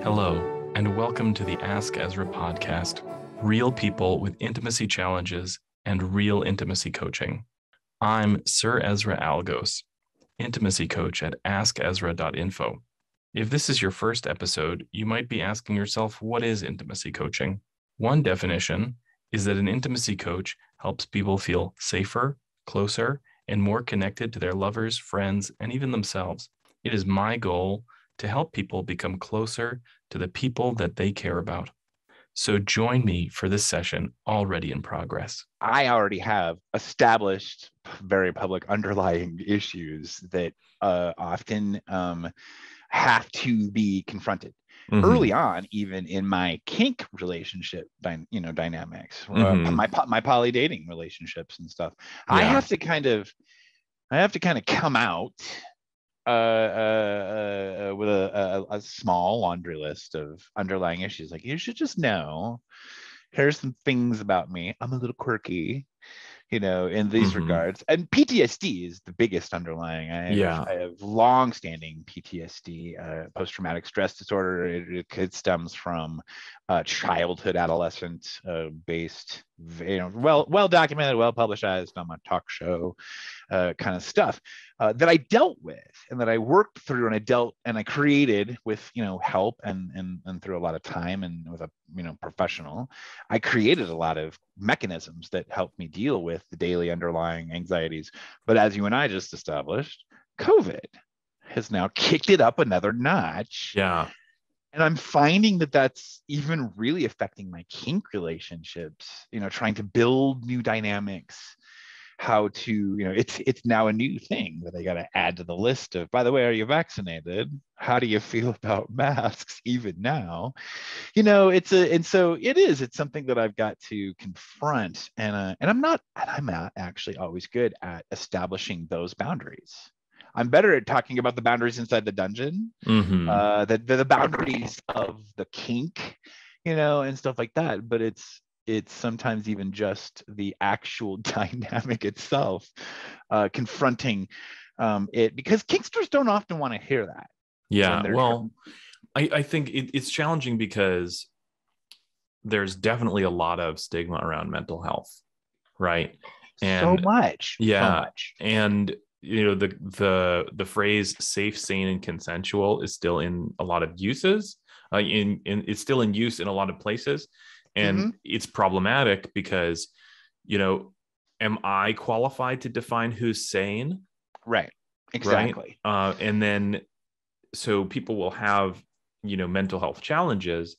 Hello, and welcome to the Ask Ezra podcast, real people with intimacy challenges and real intimacy coaching. I'm Sir Ezra Algos, intimacy coach at askezra.info. If this is your first episode, you might be asking yourself, what is intimacy coaching? One definition is that an intimacy coach helps people feel safer, closer, and more connected to their lovers, friends, and even themselves. It is my goal to help people become closer to the people that they care about. So join me for this session already in progress. I already have established very public underlying issues that often have to be confronted. Mm-hmm. Early on, even in my kink relationship dynamics, my poly dating relationships and stuff, yeah. I have to kind of come out with a small laundry list of underlying issues. Like, you should just know, here's some things about me. I'm a little quirky, in these regards. And PTSD is the biggest underlying. I have long-standing PTSD, post-traumatic stress disorder. It stems from childhood, adolescent based, well documented, well publicized on my talk show kind of stuff that I dealt with and that I worked through, and I created with help and through a lot of time and with a professional. I created a lot of mechanisms that helped me deal with the daily underlying anxieties. But as you and I just established, COVID has now kicked it up another notch. Yeah. And I'm finding that that's even really affecting my kink relationships, trying to build new dynamics, how to, it's now a new thing that I got to add to the list of, by the way, are you vaccinated? How do you feel about masks even now? It's something that I've got to confront. And I'm not actually always good at establishing those boundaries. I'm better at talking about the boundaries inside the dungeon, the boundaries of the kink, and stuff like that. But it's sometimes even just the actual dynamic itself, confronting it, because kinksters don't often want to hear that. Yeah, well, I think it's challenging because there's definitely a lot of stigma around mental health, right? And so much. And the phrase safe, sane, and consensual is still in a lot of uses. It's still in use in a lot of places. And it's problematic because, am I qualified to define who's sane? Right. Exactly. Right? And then, so people will have, mental health challenges.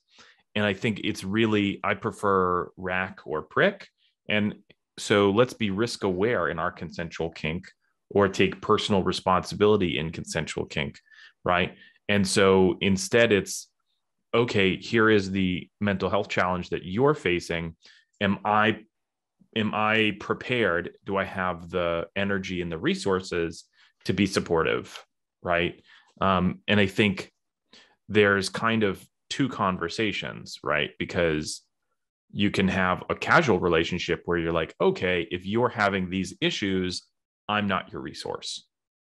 And I think it's really, I prefer rack or prick. And so let's be risk aware in our consensual kink, or take personal responsibility in consensual kink, right? And so instead it's, okay, here is the mental health challenge that you're facing. Am I prepared? Do I have the energy and the resources to be supportive, right? And I think there's kind of two conversations, right? Because you can have a casual relationship where you're like, okay, if you're having these issues, I'm not your resource,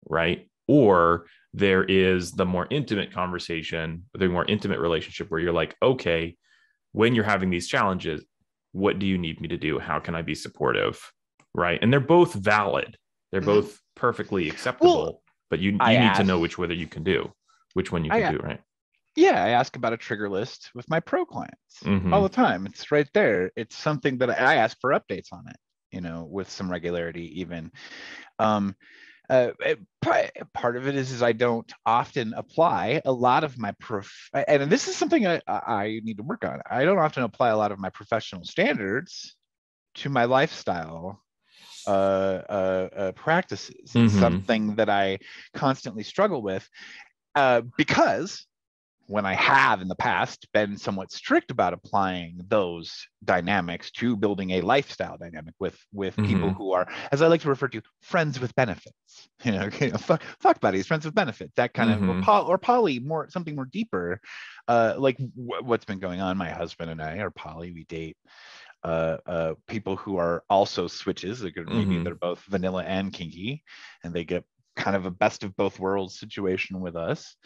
right? Or there is the more intimate conversation, the more intimate relationship where you're like, okay, when you're having these challenges, what do you need me to do? How can I be supportive? Right. And they're both valid. They're both perfectly acceptable, but you need to know which one you can do, right? Yeah, I ask about a trigger list with my pro clients all the time. It's right there. It's something that I ask for updates on it, with some regularity even. Part of it is I don't often apply a lot of my and this is something I need to work on. I don't often apply a lot of my professional standards to my lifestyle practices. It's something that I constantly struggle with, because when I have in the past been somewhat strict about applying those dynamics to building a lifestyle dynamic with people who are, as I like to refer to, friends with benefits, fuck buddies, friends with benefits, that kind of, or poly, something more deeper, like what's been going on. My husband and I are poly. We date people who are also switches. Maybe they're both vanilla and kinky, and they get kind of a best of both worlds situation with us,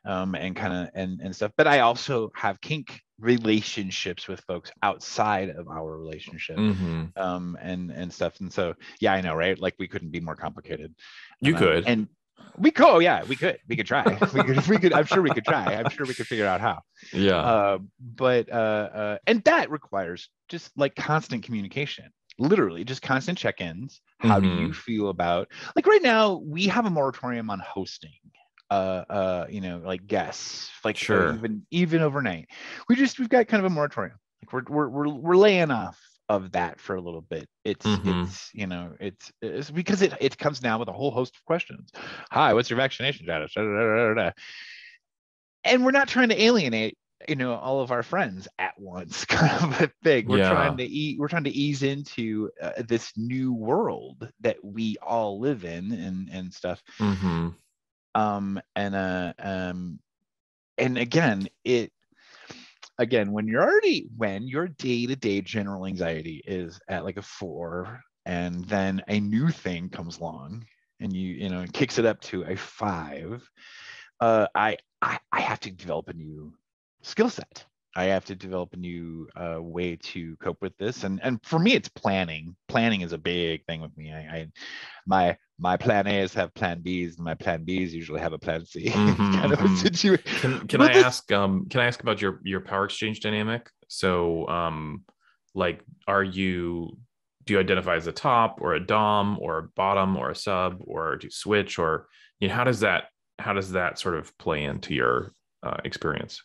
and kind of and stuff. But I also have kink relationships with folks outside of our relationship, and stuff. And so, yeah, I know, right? Like, we couldn't be more complicated. You could. And we could, oh, yeah, we could try. we could. I'm sure we could try. I'm sure we could figure out how. Yeah. But and that requires just like constant communication. Literally just constant check-ins. How do you feel about, like, right now we have a moratorium on hosting like guests, like, sure. even overnight. We've got kind of a moratorium. Like, we're laying off of that for a little bit. It's because it comes now with a whole host of questions. Hi, what's your vaccination status? And we're not trying to alienate all of our friends at once, kind of a thing. We're trying to ease into this new world that we all live in and stuff. And again, when your day-to-day general anxiety is at like a 4, and then a new thing comes along and it kicks it up to a 5, I have to develop a new skill set. I have to develop a new way to cope with this, and for me, it's planning. Planning is a big thing with me. My plan A's have plan B's, and my plan B's usually have a plan C. Kind of a situation. Can I ask about your power exchange dynamic? So, like, do you identify as a top or a dom or a bottom or a sub, or do you switch, or how does that sort of play into your experience?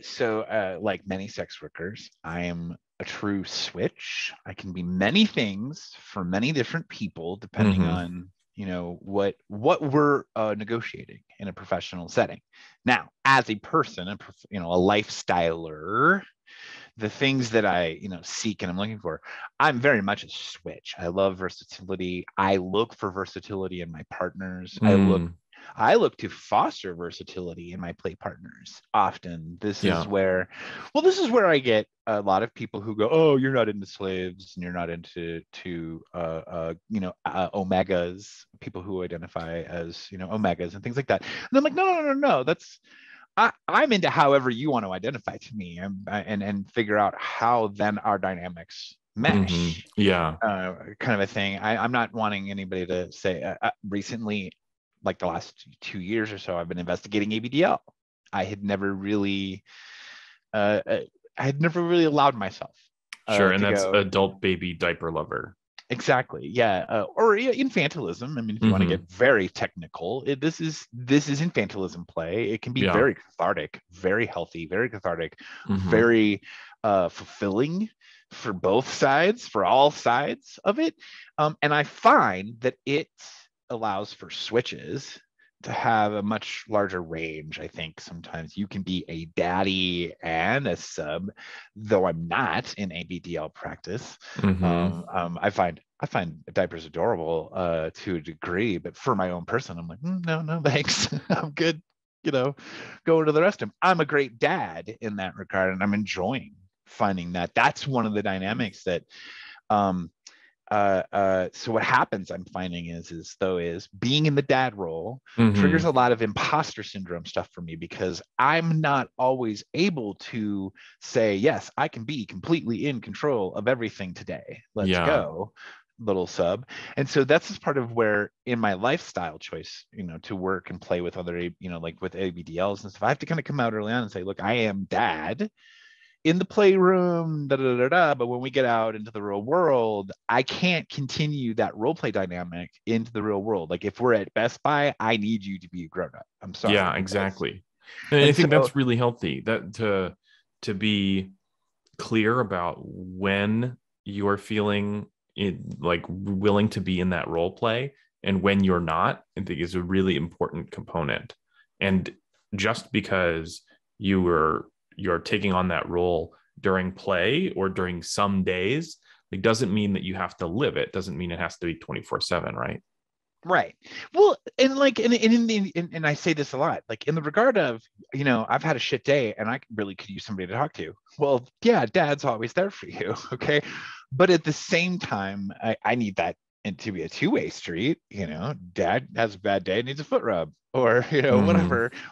So like many sex workers, I am a true switch. I can be many things for many different people, depending on what we're negotiating in a professional setting. Now, as a person, a lifestyler, the things that I seek and I'm looking for, I'm very much a switch. I love versatility. I look for versatility in my partners. I look to foster versatility in my play partners often. This is where I get a lot of people who go, oh, you're not into slaves and you're not into omegas, people who identify as omegas and things like that. And I'm like, no, that's I'm into however you want to identify to me, and figure out how then our dynamics mesh. Kind of a thing. I'm not wanting anybody to say recently, like the last 2 years or so, I've been investigating ABDL. I had never really allowed myself. And that's adult baby diaper lover. Exactly. Yeah. Or infantilism. I mean, if you want to get very technical, this is infantilism play. It can be very cathartic, very healthy, very cathartic, very fulfilling for both sides, for all sides of it. And I find that it allows for switches to have a much larger range. I think sometimes you can be a daddy and a sub, though I'm not in ABDL practice. I find diapers adorable to a degree, but for my own person, I'm like, no, thanks. I'm good. Go to the rest of them. I'm a great dad in that regard, and I'm enjoying finding that. That's one of the dynamics that so what happens, I'm finding is being in the dad role triggers a lot of imposter syndrome stuff for me, because I'm not always able to say, yes, I can be completely in control of everything today. Let's go, little sub. And so that's just part of where in my lifestyle choice, to work and play with other, like with ABDLs and stuff, I have to kind of come out early on and say, look, I am dad in the playroom, but when we get out into the real world, I can't continue that role play dynamic into the real world. Like, if we're at Best Buy, I need you to be a grown up. I'm sorry. Yeah, exactly. And I think that's really healthy, that to be clear about when you're feeling like willing to be in that role play and when you're not, I think is a really important component. And just because you're taking on that role during play or during some days, it doesn't mean that you have to live it. Doesn't mean it has to be 24/7, right? Right. Well, and like, and I say this a lot, like in the regard of, I've had a shit day and I really could use somebody to talk to. Well, yeah, dad's always there for you. Okay. But at the same time, I need that and to be a two-way street, dad has a bad day, needs a foot rub, or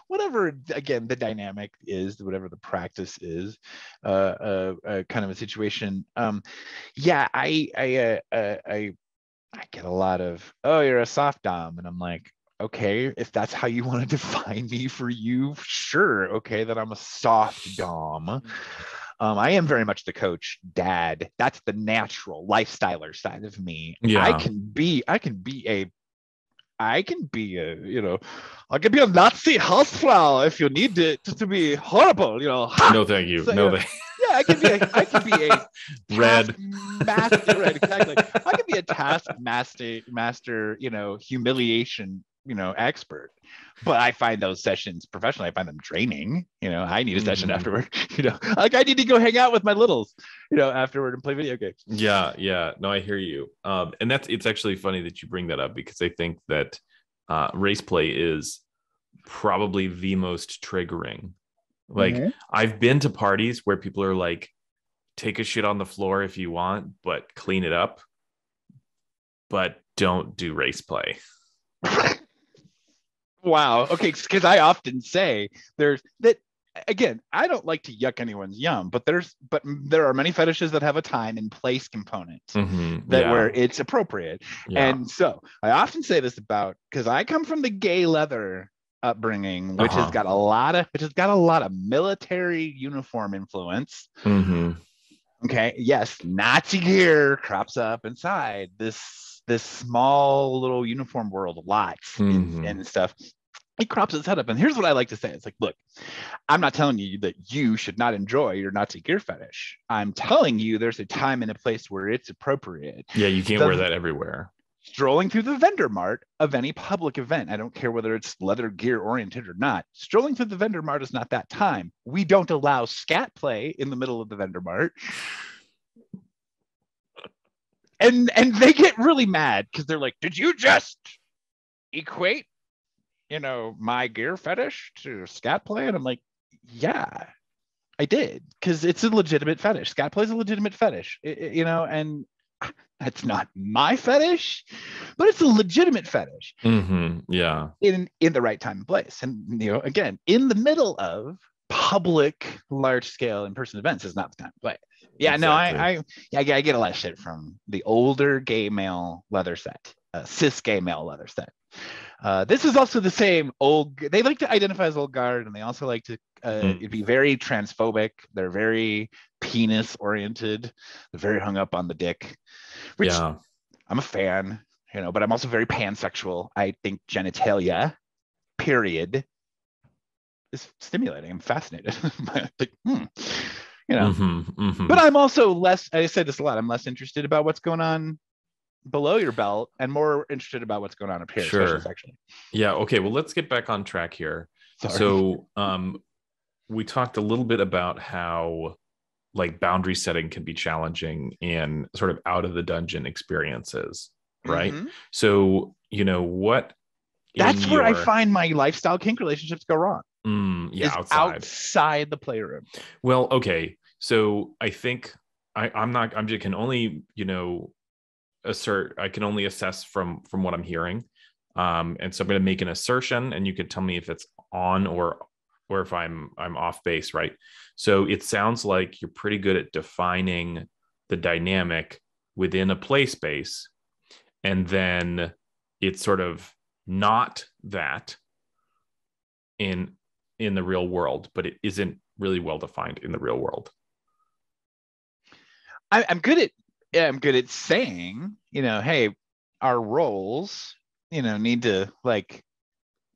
whatever again the dynamic is, whatever the practice is, kind of a situation. Yeah, I get a lot of, oh, you're a soft dom, and I'm like, okay, if that's how you want to define me for you, sure, okay, then I'm a soft dom. I am very much the coach dad. That's the natural lifestyler side of me. Yeah. I can be a Nazi housefrau if you need it to be horrible, No, thank you. So, no, thank yeah, I can be a red master, right, exactly. I can be a task master, humiliation, expert. But I find those sessions professionally, I find them draining. I need a session afterward. Like I need to go hang out with my littles, afterward and play video games. Yeah. No, I hear you. And it's actually funny that you bring that up, because I think that race play is probably the most triggering. Like, I've been to parties where people are like, take a shit on the floor if you want, but clean it up, but don't do race play. Wow. Okay, because I often say there's that. Again, I don't like to yuck anyone's yum, but there are many fetishes that have a time and place component where it's appropriate. Yeah. And so I often say this because I come from the gay leather upbringing, which has got a lot of military uniform influence. Okay. Yes, Nazi gear crops up inside this small little uniform world a lot and stuff. It crops its head up. And here's what I like to say. It's like, look, I'm not telling you that you should not enjoy your Nazi gear fetish. I'm telling you there's a time and a place where it's appropriate. Yeah, you can't wear that everywhere. Strolling through the vendor mart of any public event, I don't care whether it's leather gear oriented or not, strolling through the vendor mart is not that time. We don't allow scat play in the middle of the vendor mart. And they get really mad because they're like, did you just equate, my gear fetish to scat play? And I'm like, yeah, I did, because it's a legitimate fetish. Scat play is a legitimate fetish, and that's not my fetish, but it's a legitimate fetish. Yeah. In the right time and place. And, again, in the middle of public, large scale in-person events is not the time to play. Yeah, exactly. No, I get a lot of shit from the older gay male leather set, cis gay male leather set. This is also the same they like to identify as old guard, and they also like to be very transphobic. They're very penis oriented. They're very hung up on the dick, which I'm a fan, but I'm also very pansexual. I think genitalia, period, is stimulating. I'm fascinated. Like, But I'm also less, I say this a lot, I'm less interested about what's going on below your belt and more interested about what's going on up here. Sure. Sexually. Yeah. Okay. Well, let's get back on track here. Sorry. So we talked a little bit about how like boundary setting can be challenging in sort of out of the dungeon experiences, right? So, what that's where I find my lifestyle kink relationships go wrong. Outside the playroom. Well, okay. So I think I can only, I can only assess from what I'm hearing. And so I'm going to make an assertion, and you can tell me if it's on or if I'm off base, right? So it sounds like you're pretty good at defining the dynamic within a play space, and then it's sort of not that in the real world, but it isn't really well defined in the real world. I'm good at saying, hey, our roles, need to like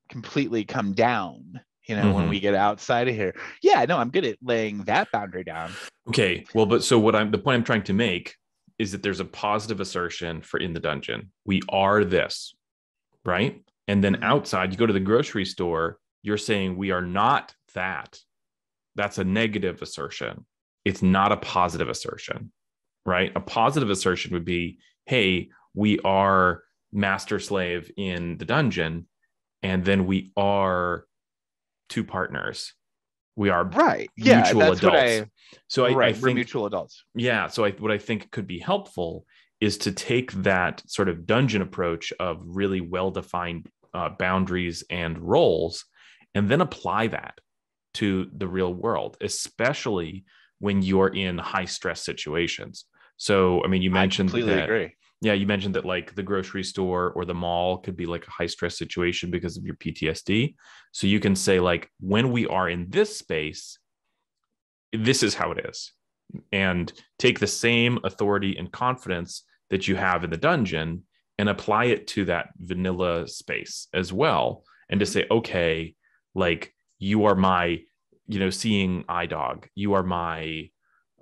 completely come down, when we get outside of here. Yeah, no, I'm good at laying that boundary down. Okay. Well, but so the point I'm trying to make is that there's a positive assertion for in the dungeon. We are this, right? And then outside, you go to the grocery store, you're saying we are not that. That's a negative assertion. It's not a positive assertion, right? A positive assertion would be, hey, we are master slave in the dungeon, and then we are two partners. We are mutual adults. I think we're mutual adults. Yeah. So what I think could be helpful is to take that sort of dungeon approach of really well-defined boundaries and roles, and then apply that to the real world, especially when you're in high stress situations. So, I mean, you mentioned completely agree. Yeah, you mentioned that like the grocery store or the mall could be like a high stress situation because of your PTSD. So you can say like, when we are in this space, this is how it is, and take the same authority and confidence that you have in the dungeon and apply it to that vanilla space as well. And to say, okay, like you are my, seeing eye dog. You are my, you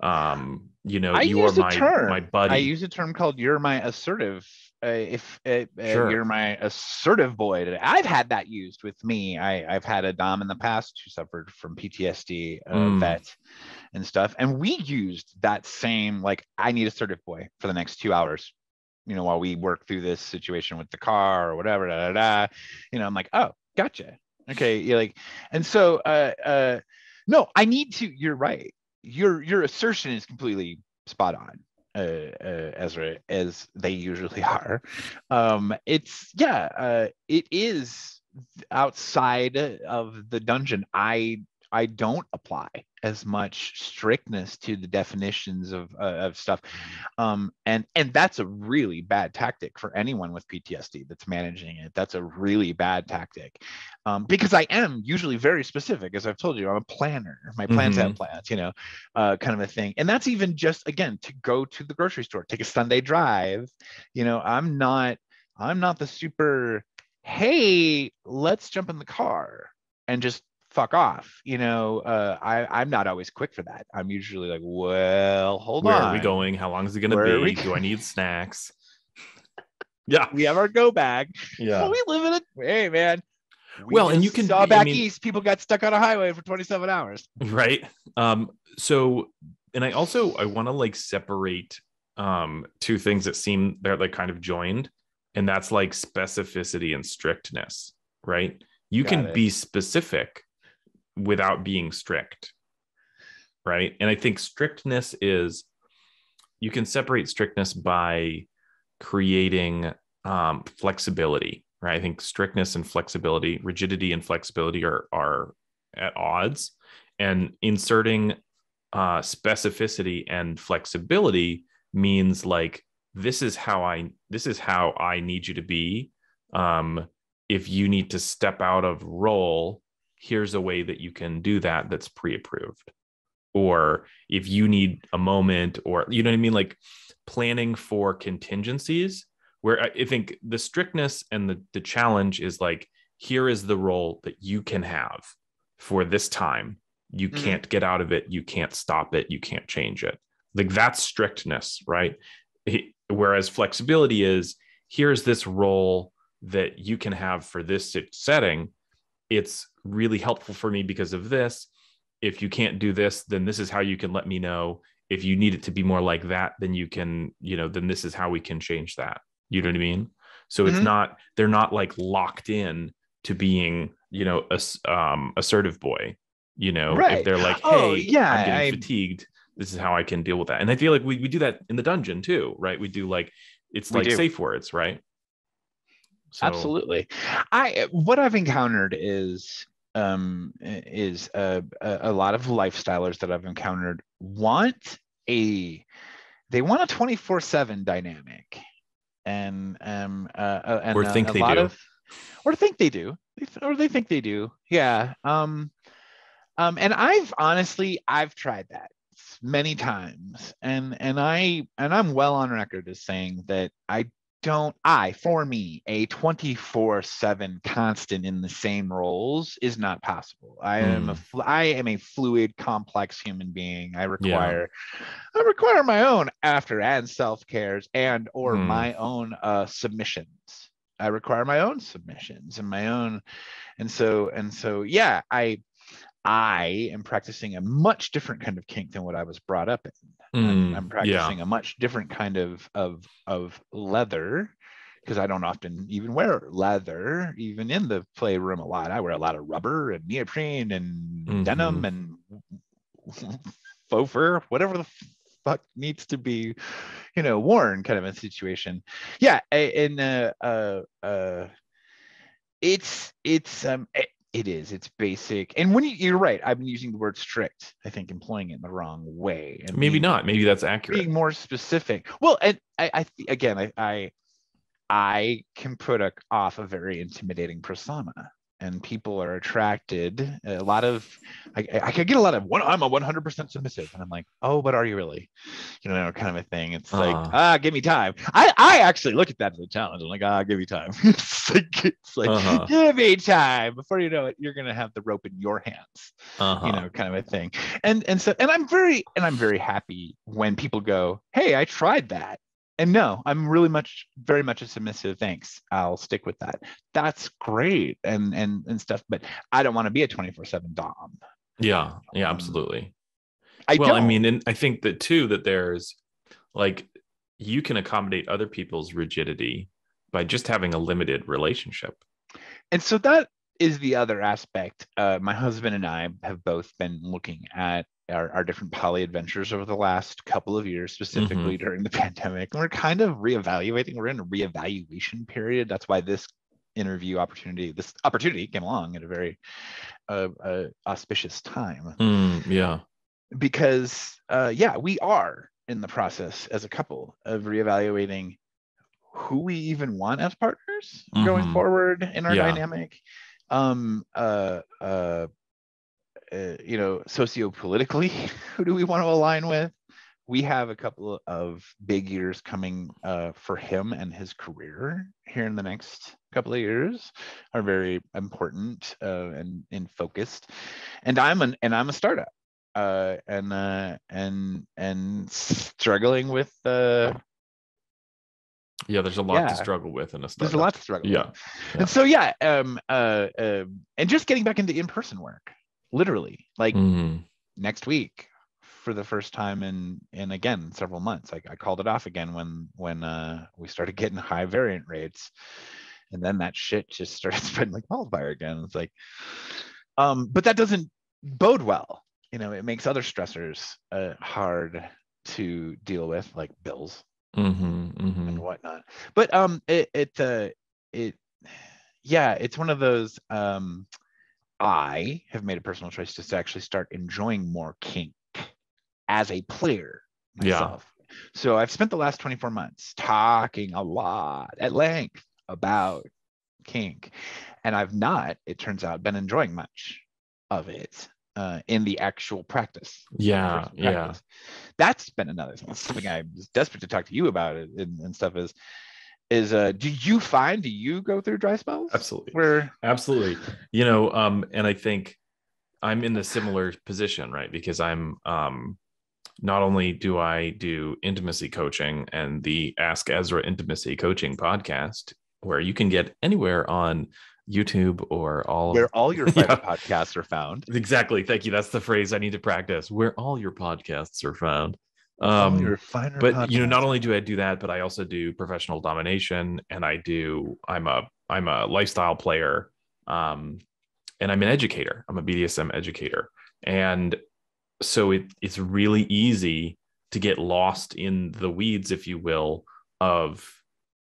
are my I buddy. use a term called "you're my assertive." If Sure. you're my assertive boy today, I've had that used with me. I've had a dom in the past who suffered from PTSD, vet and stuff, and we used that same like, I need assertive boy for the next 2 hours. While we work through this situation with the car or whatever. I'm like, oh, gotcha. Okay, you're like, and so no, I need to. You're right. Your assertion is completely spot on, Ezra, as they usually are. It is outside of the dungeon. I don't apply as much strictness to the definitions of stuff, and that's a really bad tactic for anyone with PTSD that's managing it. That's a really bad tactic, because I am usually very specific. As I've told you, I'm a planner. My plans have plans, kind of a thing. And that's even just, again, to go to the grocery store, take a Sunday drive. I'm not the super, hey, let's jump in the car and just fuck off. I'm not always quick for that. I'm usually like, well, hold Where are we on. going? How long is it going to Where are we be? Do I need snacks? Yeah. We have our go bag. Yeah. We live in it. Hey, man. And you can saw back east, people got stuck on a highway for 27 hours. Right. So, and I want to like separate two things that seem they're like kind of joined, and that's like specificity and strictness, right? You can be specific without being strict, right? And I think strictness is, you can separate strictness by creating flexibility, right? I think strictness and flexibility, rigidity and flexibility are at odds, and inserting specificity and flexibility means like, this is how I need you to be. If you need to step out of role, here's a way that you can do that that's pre-approved. Or if you need a moment, or you know what I mean, like planning for contingencies, where I think the strictness and the challenge is like, here is the role that you can have for this time. You can't get out of it. You can't stop it. You can't change it. Like, that's strictness, right? Whereas flexibility is, here's this role that you can have for this setting. It's really helpful for me because of this. If you can't do this, then this is how you can let me know. If you need it to be more like that, then you can, then this is how we can change that. You know what I mean? So it's not, they're not like locked in to being, assertive boy, right. If they're like, hey, I'm getting fatigued, this is how I can deal with that. And I feel like we do that in the dungeon too, right? We do like, it's like safe words, right? So, absolutely. What I've encountered is a lot of lifestylers that I've encountered want a 24/7 dynamic, and or think they do, or think they do, or they think they do. Yeah. And I've tried that many times, and I'm well on record as saying that for me, a 24/7 constant in the same roles is not possible. I am a fluid, complex human being. I require my own after and self-cares and or my own submissions. I require my own submissions and my own, and so yeah, I am practicing a much different kind of kink than what I was brought up in. I'm practicing a much different kind of leather, because I don't often even wear leather, even in the playroom a lot. I wear a lot of rubber and neoprene and denim and faux fur, whatever the fuck needs to be, worn, kind of a situation. Yeah. It's basic. And when you're right, I've been using the word strict, I think, employing it in the wrong way, and maybe not. Maybe that's accurate. Being more specific. Well, and I can put off a very intimidating persona, and people are attracted. I could get a lot of I'm a 100% submissive, and I'm like, oh, but are you really? Kind of a thing. It's like, give me time. I actually look at that as a challenge. I'm like, give me time. it's like give me time. Before you know it, you're gonna have the rope in your hands. Kind of a thing. And I'm very happy when people go, hey, I tried that. And no, I'm very much a submissive. Thanks. I'll stick with that. That's great and stuff. But I don't want to be a 24/7 dom. Yeah, absolutely. I mean, and I think that too, that there's like, you can accommodate other people's rigidity by just having a limited relationship. And so that is the other aspect. My husband and I have both been looking at our different poly adventures over the last couple of years, specifically during the pandemic. And we're kind of reevaluating. We're in a reevaluation period. That's why this opportunity came along at a very auspicious time. Yeah. Because we are in the process as a couple of reevaluating who we even want as partners going forward in our dynamic. Sociopolitically, who do we want to align with? We have a couple of big years coming for him, and his career here in the next couple of years are very important and focused. And I'm a startup and struggling with there's a lot to struggle with in a startup. There's a lot to struggle with. And so and just getting back into in-person work, literally, like next week for the first time in again several months. I called it off again when we started getting high variant rates, and then that shit just started spreading like wildfire again. It's like, but that doesn't bode well. It makes other stressors hard to deal with, like bills and whatnot. But it's one of those. I have made a personal choice to actually start enjoying more kink as a player myself. So I've spent the last 24 months talking a lot at length about kink, and I've not, it turns out, been enjoying much of it in the actual practice. That's been another thing. Something I was desperate to talk to you about it and stuff is do you go through dry spells? Absolutely. And I think I'm in the similar position, right? Because I'm not only do I do intimacy coaching and the Ask Ezra Intimacy Coaching podcast, where you can get anywhere on YouTube or where all your private podcasts are found. Exactly. Thank you. That's the phrase I need to practice. Where all your podcasts are found. All your finer but podcasts. Not only do I do that, but I also do professional domination, and I'm a lifestyle player, and I'm an educator. I'm a BDSM educator, and so it's really easy to get lost in the weeds, if you will, of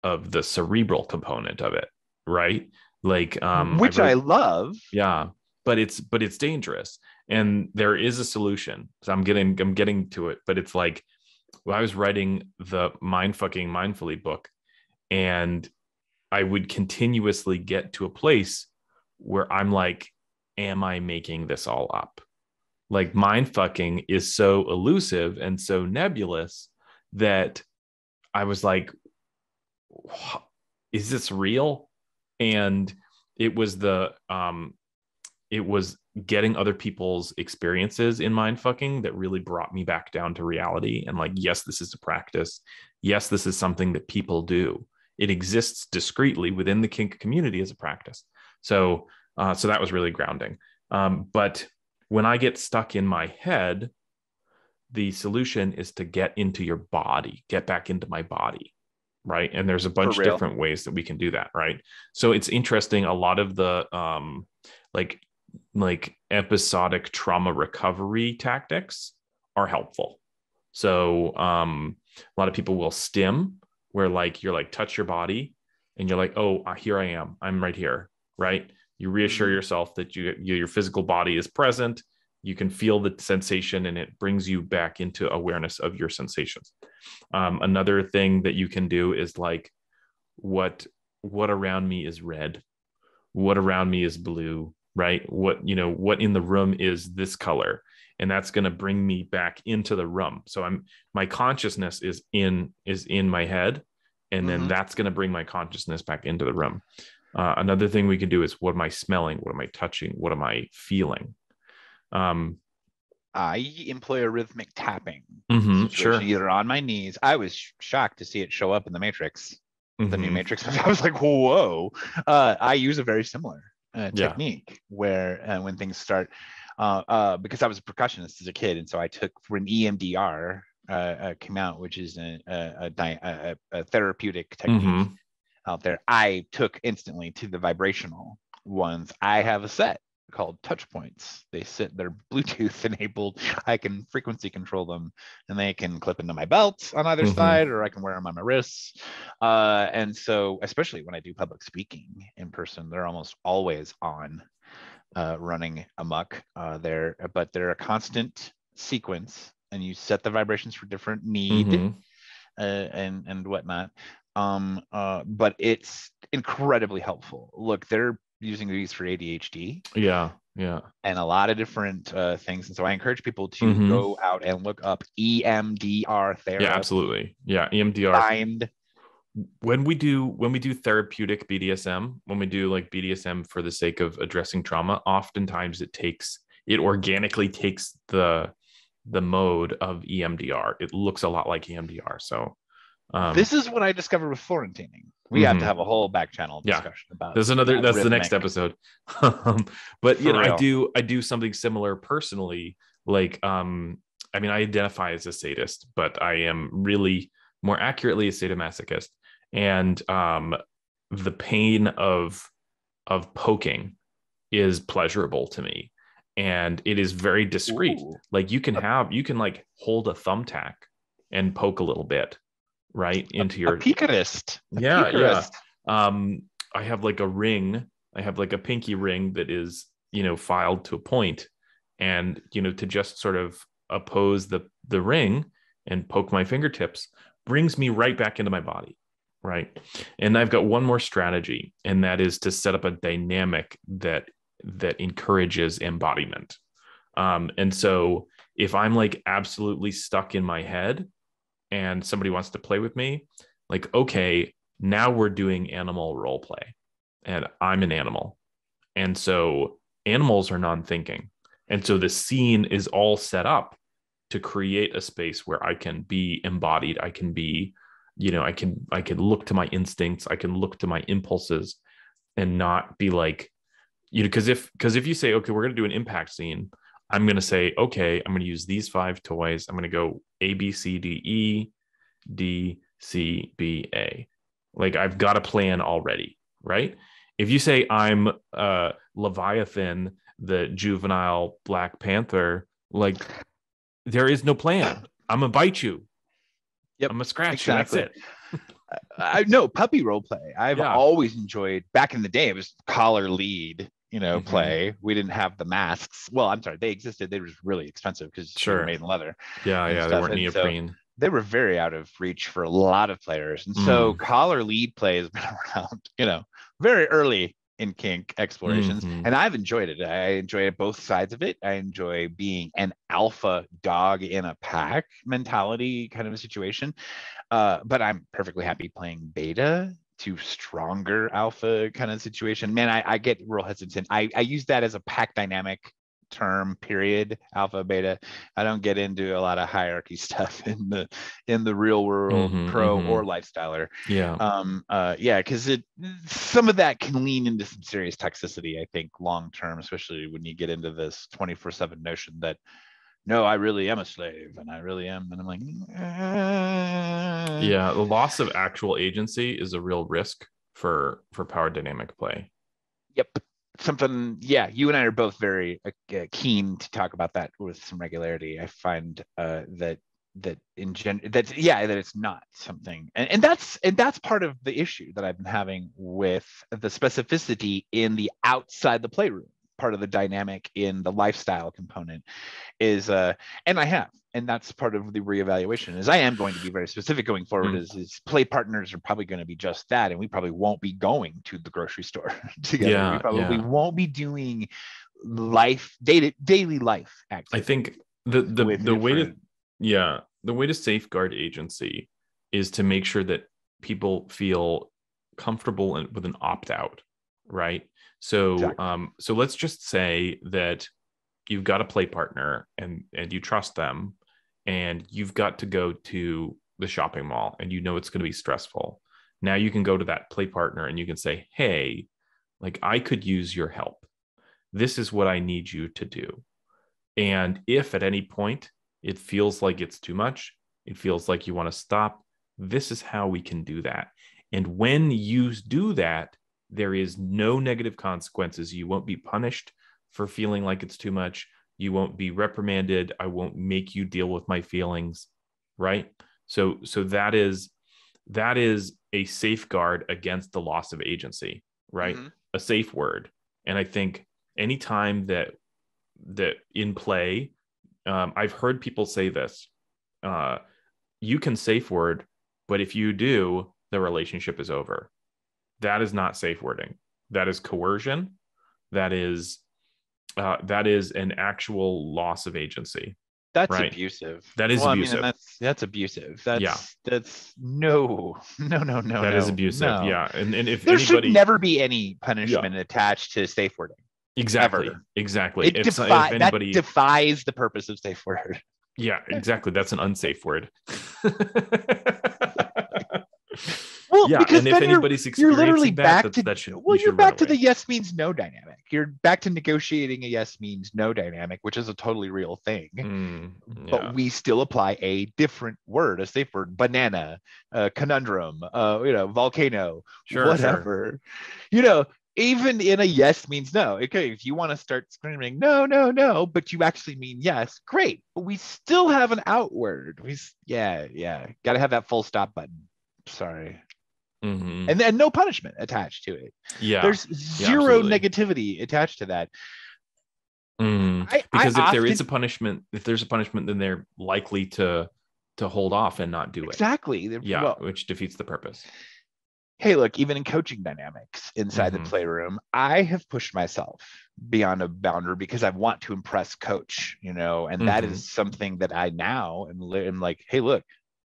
the cerebral component of it, right? Like which I love. Yeah, but it's dangerous, and there is a solution. So I'm getting to it, but it's like, well, I was writing the Mindfully book, and I would continuously get to a place where I'm like, am I making this all up? Like, mindfucking is so elusive and so nebulous that I was like, is this real? And it was it was getting other people's experiences in mindfucking that really brought me back down to reality. And like, yes, this is a practice. Yes, this is something that people do. It exists discreetly within the kink community as a practice. So that was really grounding. But when I get stuck in my head, the solution is to get into your body, get back into my body. Right. And there's a bunch of different ways that we can do that. Right. So it's interesting. A lot of the like episodic trauma recovery tactics are helpful. So a lot of people will stim, where like you're like touch your body and you're like, oh, here I am, I'm right here, right? You reassure yourself that your physical body is present. You can feel the sensation, and it brings you back into awareness of your sensations. Another thing that you can do is like, what around me is red, what around me is blue, right? What in the room is this color, and that's going to bring me back into the room. So my consciousness is in my head, and then that's going to bring my consciousness back into the room. Another thing we can do is, what am I smelling, what am I touching, what am I feeling? I employ a rhythmic tapping situation, sure, either on my knees. I was shocked to see it show up in the Matrix, the new Matrix. I was like, whoa. I use a very similar technique where when things start, because I was a percussionist as a kid, and so I took when EMDR came out, which is a therapeutic technique out there. I took instantly to the vibrational ones. I have a set called touch points. They're Bluetooth enabled. I can frequency control them, and they can clip into my belt on either side, or I can wear them on my wrists. And so, especially when I do public speaking in person, they're almost always on, running amok there. But they're a constant sequence, and you set the vibrations for different need and whatnot. But it's incredibly helpful. Look, they're using these for ADHD. Yeah. And a lot of different things. And so I encourage people to go out and look up EMDR therapy. Yeah, absolutely. Yeah, EMDR. When we do therapeutic BDSM, when we do like BDSM for the sake of addressing trauma, oftentimes it organically takes the mode of EMDR. It looks a lot like EMDR. So this is what I discovered with Florentining. We have to have a whole back channel discussion about. That's the next episode. But For real. I do something similar personally. Like, I identify as a sadist, but I am really more accurately a sadomasochist. And the pain of poking is pleasurable to me, and it is very discreet. Ooh. Like you can like hold a thumbtack and poke a little bit right into your peakerist. Yeah. I have like a ring. I have like a pinky ring that is, filed to a point, and, to just sort of oppose the ring and poke my fingertips brings me right back into my body. Right. And I've got one more strategy, and that is to set up a dynamic that encourages embodiment. And so if I'm like absolutely stuck in my head and somebody wants to play with me, like, okay, now we're doing animal role play, and I'm an animal. And so animals are non-thinking. And so the scene is all set up to create a space where I can be embodied. I can be, I can look to my instincts. I can look to my impulses, and not be like, because if you say, okay, we're going to do an impact scene, I'm going to say, okay, I'm going to use these 5 toys. I'm going to go A, B, C, D, E, D, C, B, A. Like I've got a plan already, right? If you say I'm Leviathan, the juvenile Black Panther, like there is no plan. I'm going to bite you. Yep, I'm going to scratch you. That's it. I know puppy role play. I've always enjoyed. Back in the day, it was collar lead, play. We didn't have the masks. Well, I'm sorry, they existed. They were really expensive because they were made in leather. Yeah, they weren't neoprene. So they were very out of reach for a lot of players, and so collar lead play has been around, very early in kink explorations, and I've enjoyed it. I enjoy both sides of it. I enjoy being an alpha dog in a pack mentality kind of a situation. But I'm perfectly happy playing beta to stronger alpha kind of situation. Man, I get real hesitant. I use that as a pack dynamic term, period. Alpha, beta. I don't get into a lot of hierarchy stuff in the real world, pro or lifestyler. Because some of that can lean into some serious toxicity, I think, long term, especially when you get into this 24/7 notion that, no, I really am a slave, and I really am. And I'm like, yeah, the loss of actual agency is a real risk for power dynamic play. Yep. Something, you and I are both very keen to talk about that with some regularity. I find that that it's not something, and that's part of the issue that I've been having with the specificity in the outside the playroom part of the dynamic in the lifestyle component is and that's part of the reevaluation is I am going to be very specific going forward is play partners are probably going to be just that, and we probably won't be going to the grocery store together. We probably won't be doing daily life activities. I think the way to safeguard agency is to make sure that people feel comfortable with an opt-out, right? So exactly. So let's just say that you've got a play partner and you trust them, and you've got to go to the shopping mall and you know it's going to be stressful. Now you can go to that play partner and you can say, hey, like, I could use your help. This is what I need you to do. And if at any point it feels like it's too much, it feels like you want to stop, this is how we can do that. And when you do that, there is no negative consequences. You won't be punished for feeling like it's too much. You won't be reprimanded. I won't make you deal with my feelings, right? So that is a safeguard against the loss of agency, right? Mm-hmm. A safe word. And I think anytime that in play, I've heard people say this, you can safe word, but if you do, the relationship is over. That is not safe wording. That is coercion. That is an actual loss of agency. That's right? Abusive. That is abusive. I mean, that's abusive. That's no. That is abusive. No. Yeah. And if there should never be any punishment attached to safe wording. Exactly. Ever. Exactly. That defies the purpose of safe word. Yeah, exactly. That's an unsafe word. Well, yeah, because and if anybody's you're literally back to you're back to the yes means no dynamic. You're back to negotiating a yes means no dynamic, which is a totally real thing. But we still apply a different word, a safe word, banana, conundrum, volcano, whatever. Sure. Even in a yes means no. Okay, if you want to start screaming no, but you actually mean yes, great. But we still have an out word. Got to have that full stop button. Sorry. Mm-hmm. And then no punishment attached to it. Yeah, there's zero negativity attached to that. Because if there's a punishment, then they're likely to hold off and not do it. Exactly. Yeah, which defeats the purpose. Hey, look, even in coaching dynamics inside the playroom, I have pushed myself beyond a boundary because I want to impress coach, and that is something that I now am like, hey, look,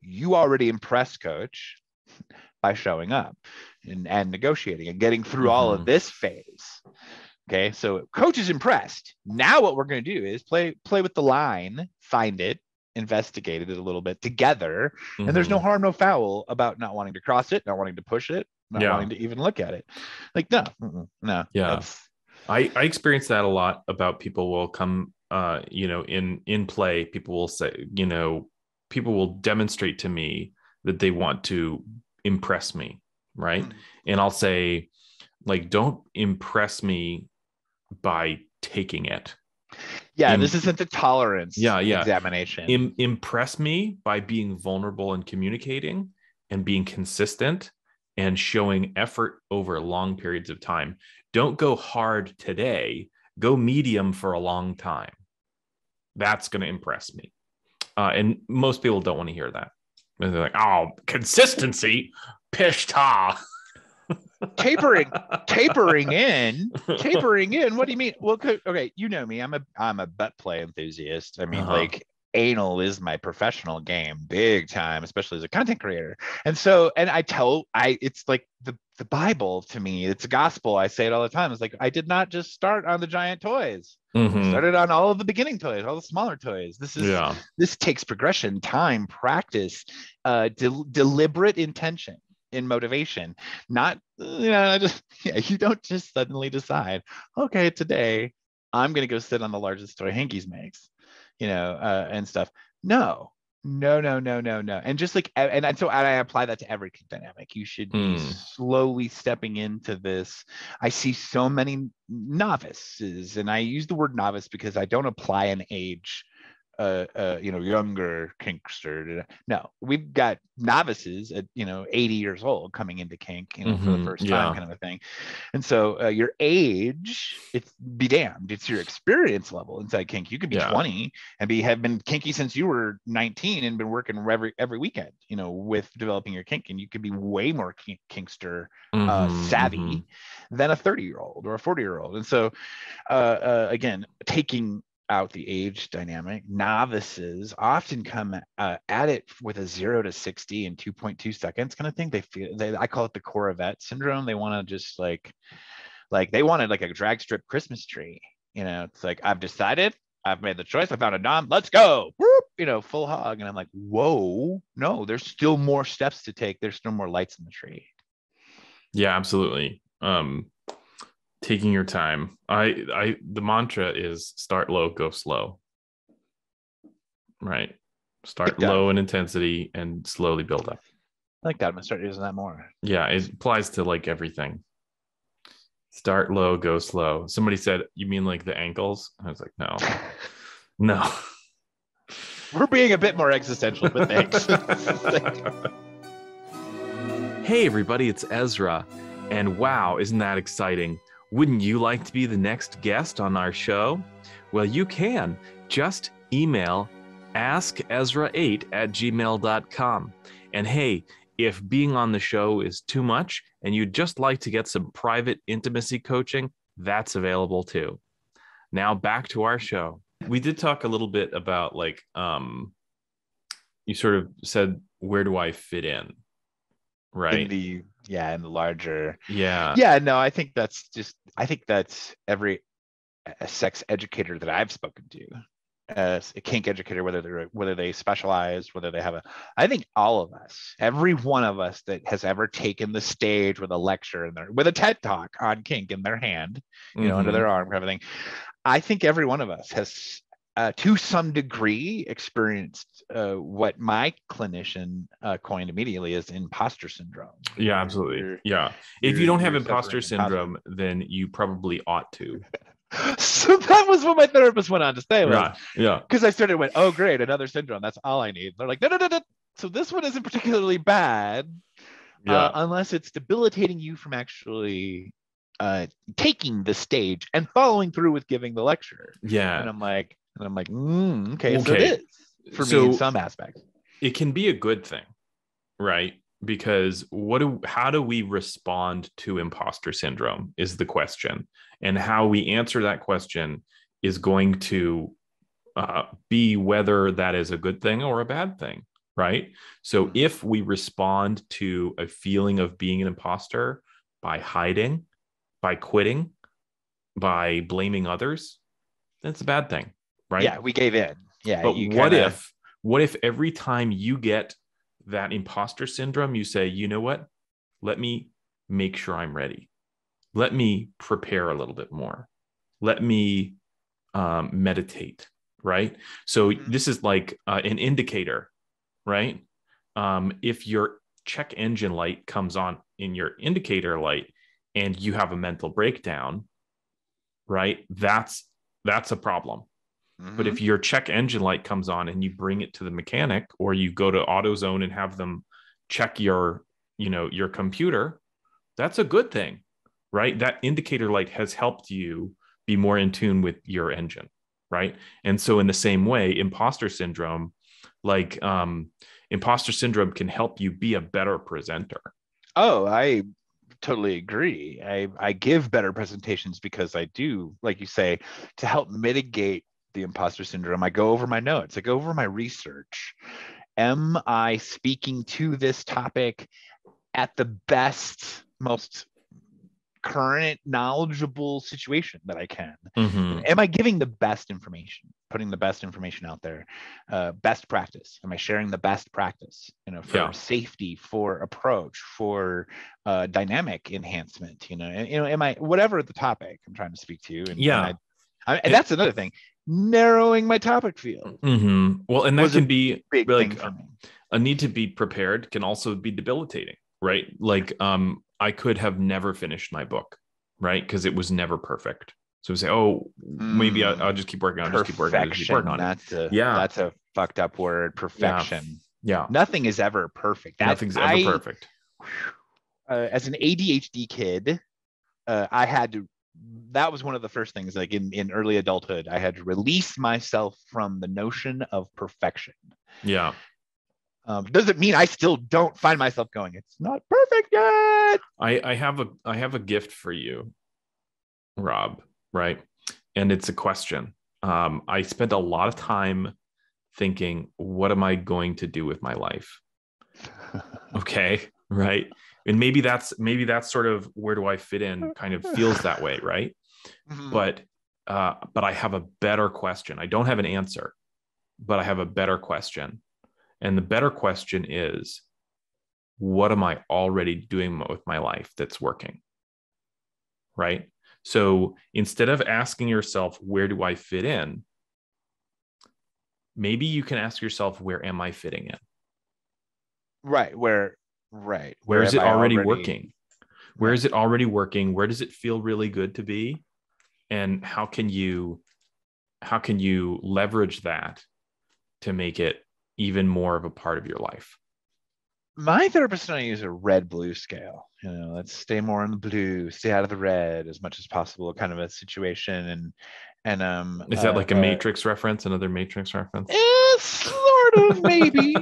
you already impressed coach by showing up and negotiating and getting through all of this phase. Okay, so coach is impressed. Now what we're going to do is play with the line, find it, investigate it a little bit together, and there's no harm, no foul about not wanting to cross it, not wanting to push it, not wanting to even look at it. Like no. Yeah, I experience that a lot. About people will come, in play. People will say, people will demonstrate to me that they want to impress me, right? And I'll say, like, don't impress me by taking it. Yeah, this isn't the tolerance examination. Impress me by being vulnerable and communicating and being consistent and showing effort over long periods of time. Don't go hard today. Go medium for a long time. That's going to impress me. And most people don't want to hear that. And they're like, oh, consistency, pish ta. tapering in. What do you mean? Well, okay, you know me. I'm a butt play enthusiast. I mean, like, anal is my professional game, big time, especially as a content creator. And so, it's like the Bible to me. It's a gospel. I say it all the time. It's like, I did not just start on the giant toys. I started on all of the beginning toys, all the smaller toys. This takes progression, time, practice, deliberate intention in motivation. Not, you don't just suddenly decide, okay, today I'm going to go sit on the largest toy Hankies makes, and stuff. No. And just like, and so I apply that to every dynamic. You should be slowly stepping into this. I see so many novices, and I use the word novice because I don't apply an age younger kinkster. No, we've got novices at 80 years old coming into kink, for the first time, kind of a thing. And so your age, it's be damned, it's your experience level inside kink. You could be 20 and have been kinky since you were 19 and been working every weekend, with developing your kink, and you could be way more kinkster savvy than a 30-year-old or a 40-year-old. And so again, taking out the age dynamic, novices often come at it with a 0 to 60 in 2.2 seconds kind of thing. I call it the Corvette syndrome. They want to just like they wanted like a drag strip Christmas tree. It's like, I've decided, I've made the choice, I found a dom, let's go. Whoop, full hog. And I'm like, whoa, no, there's still more steps to take. There's still more lights in the tree. Yeah, absolutely. Taking your time. The mantra is start low, go slow. Right. Start low in intensity and slowly build up. I like that. I'm gonna start using that more. Yeah, it applies to like everything. Start low, go slow. Somebody said, you mean like the ankles? I was like, no. No. We're being a bit more existential, but thanks. Hey everybody, it's Ezra. And wow, isn't that exciting? Wouldn't you like to be the next guest on our show? Well, you can. Just email askezra8@gmail.com. And hey, if being on the show is too much and you'd just like to get some private intimacy coaching, that's available too. Now back to our show. We did talk a little bit about like, you sort of said, where do I fit in? Right. In the larger. Yeah. No, I think that's every sex educator that I've spoken to, a kink educator, whether they specialize, whether they have I think all of us, every one of us that has ever taken the stage with a lecture with a TED talk on kink in their hand, under their arm, kind of thing. I think every one of us has to some degree experienced what my clinician coined immediately as imposter syndrome. Yeah, absolutely. If you don't have imposter syndrome, then you probably ought to. So that was what my therapist went on to say. Yeah. Because I went, oh, great, another syndrome. That's all I need. They're like, no. So this one isn't particularly bad, unless it's debilitating you from actually taking the stage and following through with giving the lecture. Yeah. And I'm like, okay. So it is for me in some aspects. It can be a good thing, right? Because how do we respond to imposter syndrome is the question. And how we answer that question is going to be whether that is a good thing or a bad thing, right? So if we respond to a feeling of being an imposter by hiding, by quitting, by blaming others, that's a bad thing, right? Yeah, we gave in. Yeah. But what if every time you get that imposter syndrome, you say, you know what? Let me make sure I'm ready. Let me prepare a little bit more. Let me meditate, right? So this is like an indicator, right? If your check engine light comes on in your indicator light and you have a mental breakdown, right? That's a problem. But if your check engine light comes on and you bring it to the mechanic, or you go to AutoZone and have them check your computer, that's a good thing, right? That indicator light has helped you be more in tune with your engine, right? And so in the same way, imposter syndrome can help you be a better presenter. Oh, I totally agree. I give better presentations because I do, like you say, to help mitigate the imposter syndrome. I go over my notes. I go over my research. Am I speaking to this topic at the best, most current, knowledgeable situation that I can? Am I giving the best information, putting the best information out there? Best practice. Am I sharing the best practice, for safety, for approach, for dynamic enhancement, am I, whatever the topic I'm trying to speak to? And that's another thing. Narrowing my topic field. Well, and that can be big like a need to be prepared can also be debilitating, right? Like I could have never finished my book, right? Because it was never perfect. So we say, oh, maybe I'll just keep working. I'll just keep working. I'll just keep working on it. That's a fucked up word. Perfection. Yeah. Nothing is ever perfect. Nothing's ever perfect. As an ADHD kid, I had to. That was one of the first things, like in early adulthood, I had to release myself from the notion of perfection. Yeah. Doesn't mean I still don't find myself going, it's not perfect yet. I have a gift for you, Rob, right? And it's a question. I spent a lot of time thinking, what am I going to do with my life? Okay, right. And maybe that's sort of where do I fit in kind of feels that way, right? Mm-hmm. But I have a better question. I don't have an answer, but I have a better question. And the better question is, what am I already doing with my life that's working? Right? So instead of asking yourself, where do I fit in? Maybe you can ask yourself, where am I fitting in? Right. Where is it already working? Where is it already working? Where does it feel really good to be? And how can you leverage that to make it even more of a part of your life? My therapist and I use a red-blue scale. Let's stay more in the blue, stay out of the red as much as possible, kind of a situation. And is that like a Matrix reference? Another Matrix reference? Sort of, maybe.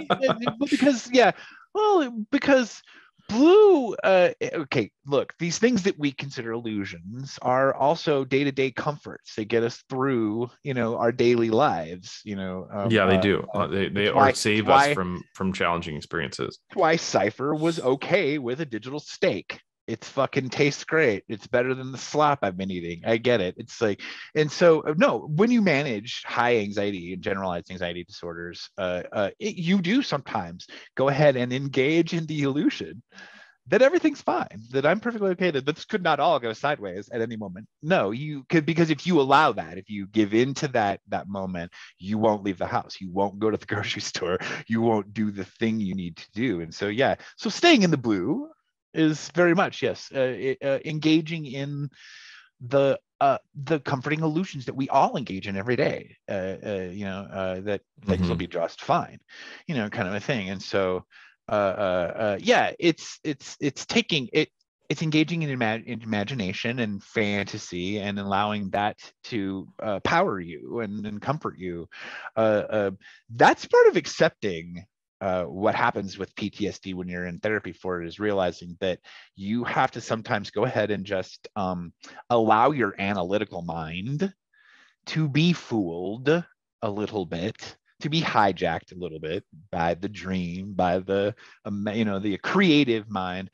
because blue, okay, look, these things that we consider illusions are also day-to-day comforts. They get us through, our daily lives, yeah, they do. They save us from challenging experiences. Why Cypher was okay with a digital steak. It's fucking tastes great. It's better than the slop I've been eating. I get it. It's like, and so no, when you manage high anxiety and generalized anxiety disorders, you do sometimes go ahead and engage in the illusion that everything's fine, that I'm perfectly okay, that this could not all go sideways at any moment. No, you could, because if you allow that, if you give into that moment, you won't leave the house. You won't go to the grocery store. You won't do the thing you need to do. And so, yeah, so staying in the blue is very much, yes, engaging in the comforting illusions that we all engage in every day, that things will be just fine, kind of a thing. And so, it's taking it. It's engaging in imagination and fantasy and allowing that to power you and comfort you. That's part of accepting what happens with PTSD when you're in therapy for it, is realizing that you have to sometimes go ahead and just allow your analytical mind to be fooled a little bit, to be hijacked a little bit by the dream, by the the creative mind.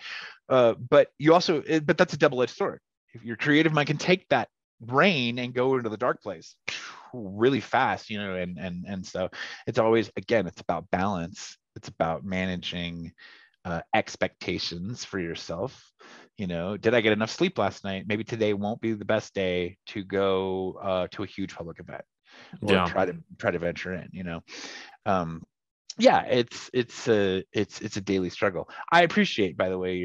But that's a double-edged sword. If your creative mind can take that brain and go into the dark place really fast, and so it's always, again, it's about balance. It's about managing expectations for yourself. Did I get enough sleep last night? Maybe today won't be the best day to go to a huge public event or try to venture in. It's a daily struggle. I appreciate, by the way,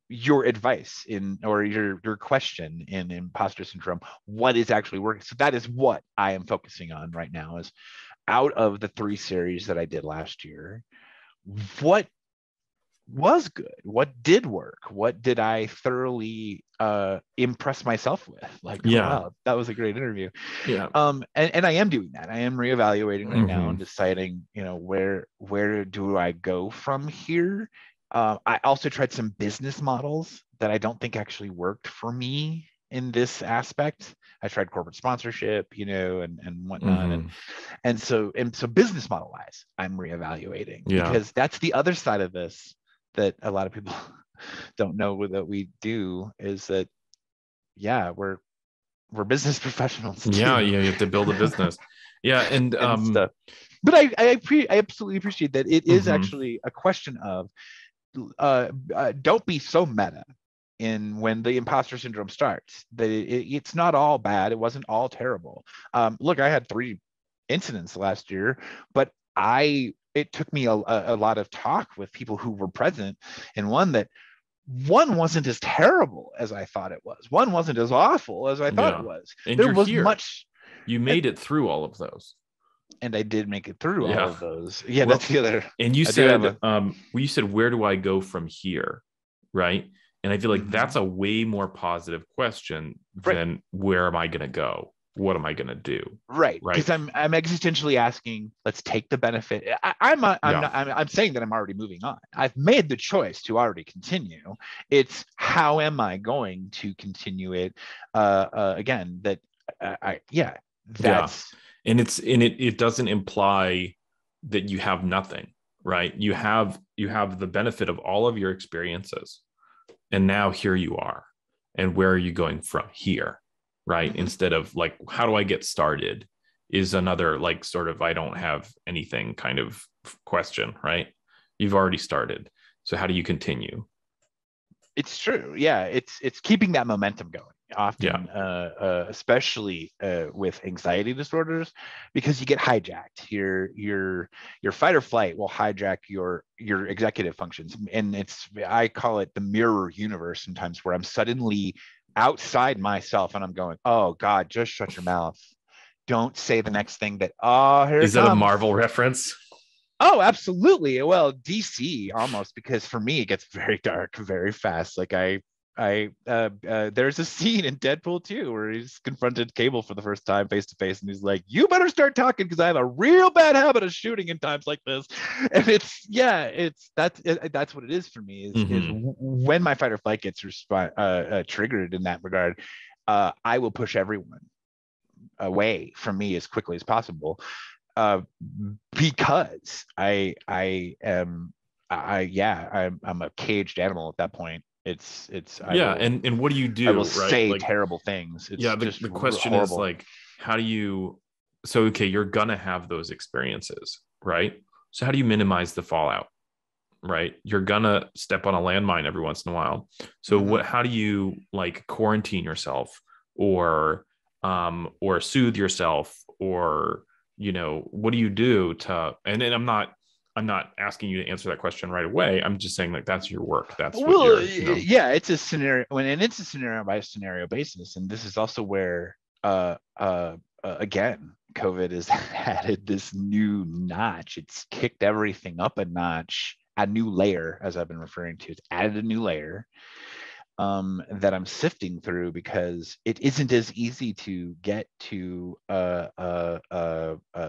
your advice or your question in imposter syndrome. What is actually working? So that is what I am focusing on right now, is out of the 3 series that I did last year, what was good, what did work, what did I thoroughly impress myself with, like, wow, that was a great interview. And I am doing that. I am reevaluating right now and deciding, where do I go from here. I also tried some business models that I don't think actually worked for me in this aspect. I tried corporate sponsorship, and whatnot. And so business model wise, I'm reevaluating, because that's the other side of this that a lot of people don't know that we do, is that, we're business professionals too. You have to build a business. And stuff. But I absolutely appreciate that it is actually a question of don't be so meta in when the imposter syndrome starts, that it's not all bad. It wasn't all terrible. Look, I had 3 incidents last year, but it took me a lot of talk with people who were present, and one that one wasn't as terrible as I thought it was. One wasn't as awful as I thought it was. And There you're was here. much. You made it through all of those. And I did make it through all of those. Yeah, well, that's the other. And you said, you said, where do I go from here? Right. And I feel like that's a way more positive question than where am I going to go? What am I going to do? Right. Because I'm existentially asking, let's take the benefit. I'm saying that I'm already moving on. I've made the choice to already continue. It's how am I going to continue it? Again, that's. And it doesn't imply that you have nothing, right? You have the benefit of all of your experiences. And now here you are. And where are you going from here? Right. Instead of like, how do I get started is another like sort of I don't have anything kind of question, right? You've already started. So how do you continue? It's true. Yeah. It's keeping that momentum going. Often, especially with anxiety disorders, because you get hijacked. Your fight or flight will hijack your executive functions, and I call it the mirror universe sometimes, where I'm suddenly outside myself and I'm going, oh God, just shut your mouth. Don't say the next thing that, here is that a Marvel reference? Oh, absolutely. Well, DC almost, because for me it gets very dark very fast. Like there's a scene in Deadpool 2 where he's confronted Cable for the first time face to face, and he's like, you better start talking because I have a real bad habit of shooting in times like this. And that's what it is for me is when my fight or flight gets triggered in that regard, I will push everyone away from me as quickly as possible, because I'm a caged animal at that point. And what do you do? I will say terrible things. It's the question horrible. Is like, how do you? So okay, you're gonna have those experiences, right? So how do you minimize the fallout? Right, you're gonna step on a landmine every once in a while. So how do you like quarantine yourself, or soothe yourself, or what do you do to? And then I'm not asking you to answer that question right away. I'm just saying like that's your work. That's it's a scenario it's a scenario by scenario basis. And this is also where again, COVID has added this new notch. It's kicked everything up a notch, a new layer, as I've been referring to. It's added a new layer that I'm sifting through, because it isn't as easy to get to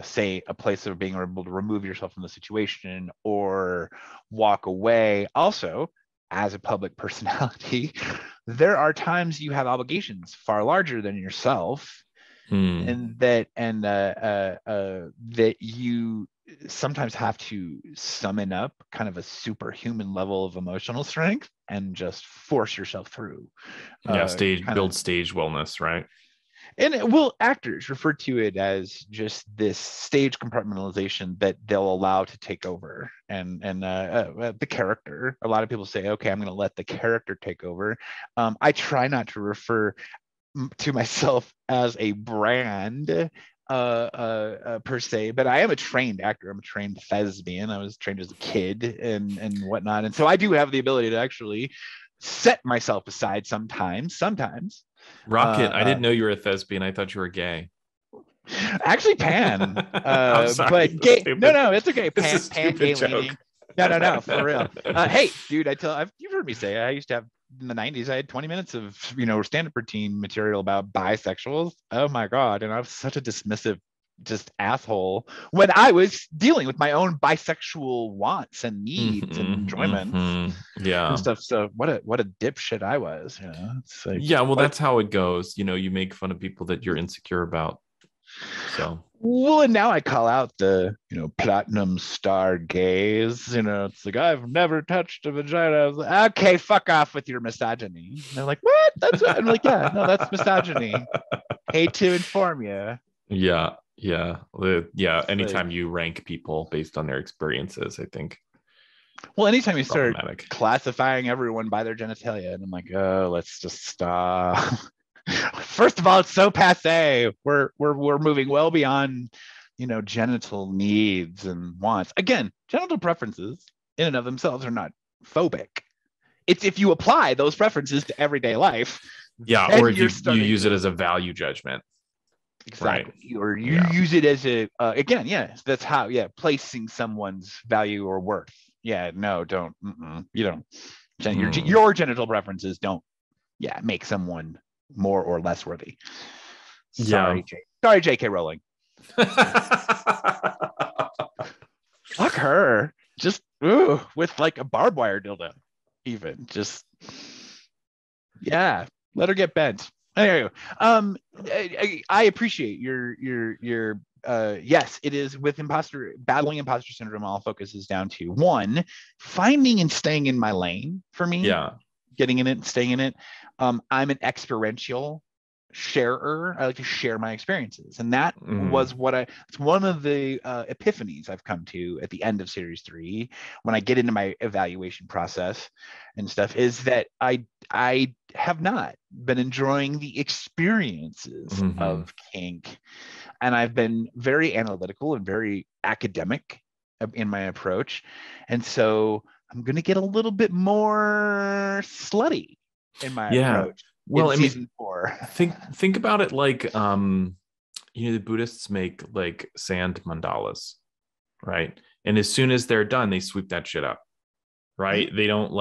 say a place of being able to remove yourself from the situation or walk away. Also, as a public personality, there are times you have obligations far larger than yourself, and that you sometimes have to summon up kind of a superhuman level of emotional strength and just force yourself through. Build stage wellness, right? And actors refer to it as just this stage compartmentalization that they'll allow to take over. And the character, a lot of people say, okay, I'm going to let the character take over. I try not to refer to myself as a brand per se, but I am a trained actor. I'm a trained thespian. I was trained as a kid and whatnot, and so I do have the ability to actually set myself aside sometimes. Rocket, I didn't know you were a thespian. I thought you were gay. Actually, pan. But gay. No, it's okay. Pan gay leaning. No, for real. Hey, dude, you've heard me say I used to have. In the 90s, I had 20 minutes of stand-up routine material about bisexuals. Oh my God. And I was such a dismissive just asshole when I was dealing with my own bisexual wants and needs and enjoyments and stuff. So what a dipshit I was. It's like, that's how it goes. You make fun of people that you're insecure about. So and now I call out the platinum star gays. It's like, I've never touched a vagina. I was like, okay, fuck off with your misogyny. And they're like, what? I'm like, yeah, no, that's misogyny. Hate to inform you. Anytime you rank people based on their experiences, I think. Well, anytime you start classifying everyone by their genitalia, and I'm like, oh, let's just stop. First of all, it's so passé. We're moving well beyond, genital needs and wants. Again, genital preferences in and of themselves are not phobic. it's if you apply those preferences to everyday life, Yeah, then or if you're you use starting it as a value judgment. exactly, Right. or you Yeah. use it as a again, yeah, that's how, yeah, placing someone's value or worth. Yeah, no, don't, you don't. Your genital preferences don't, yeah, make someone more or less worthy. Yeah. Sorry, J.K. Rowling. Fuck her. Just with like a barbed wire dildo, even just, yeah, let her get bent. Anyway, I appreciate your yes, it is with battling imposter syndrome. All focuses down to one, finding and staying in my lane for me. Yeah. Getting in it and staying in it. I'm an experiential sharer. I like to share my experiences, and that was it's one of the epiphanies I've come to at the end of series 3 when I get into my evaluation process and stuff, is that I have not been enjoying the experiences of kink, and I've been very analytical and very academic in my approach, and so I'm going to get a little bit more slutty in my approach. Well, in season 4. Think about it like the Buddhists make like sand mandalas, right? And as soon as they're done, they sweep that shit up, right? They don't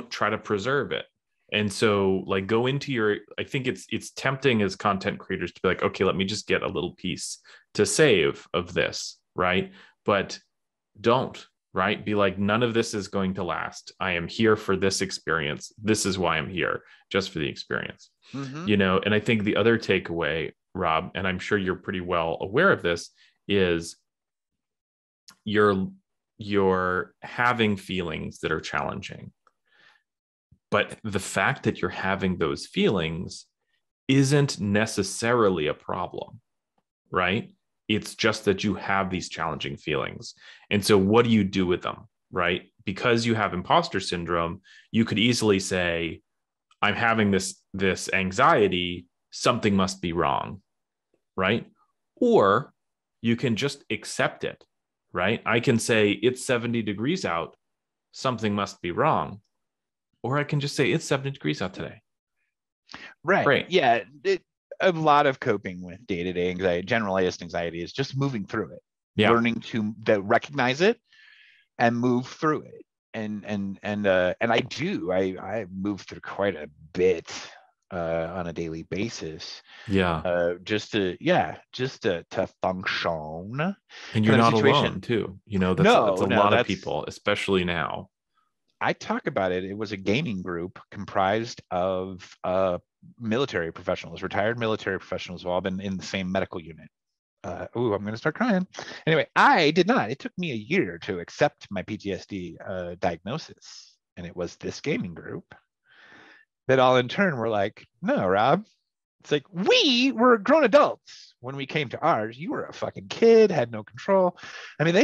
try to preserve it. And so like go into your, I think it's tempting as content creators to be like, okay, let me just get a little piece to save of this, right? But don't, right? Be like, none of this is going to last. I am here for this experience. This is why I'm here, just for the experience. And I think the other takeaway, Rob, and I'm sure you're pretty well aware of this, is you're having feelings that are challenging. But the fact that you're having those feelings isn't necessarily a problem, right? It's just that you have these challenging feelings. And so what do you do with them, right? Because you have imposter syndrome, you could easily say, I'm having this anxiety, something must be wrong, right? Or you can just accept it, right? I can say it's 70 degrees out, something must be wrong. Or I can just say it's 70 degrees out today. Right. Great. Yeah. A lot of coping with day-to-day anxiety, generalized anxiety, is just moving through it, learning to recognize it and move through it. And I move through quite a bit on a daily basis. Just to function. And you're not alone too. That's a lot of people, especially now. I talk about it. It was a gaming group comprised of military professionals, retired military professionals who all been in the same medical unit. I'm going to start crying. Anyway, I did not. It took me a year to accept my PTSD diagnosis. And it was this gaming group that all in turn were like, no, Rob. It's like, we were grown adults when we came to ours. You were a fucking kid, had no control. I mean,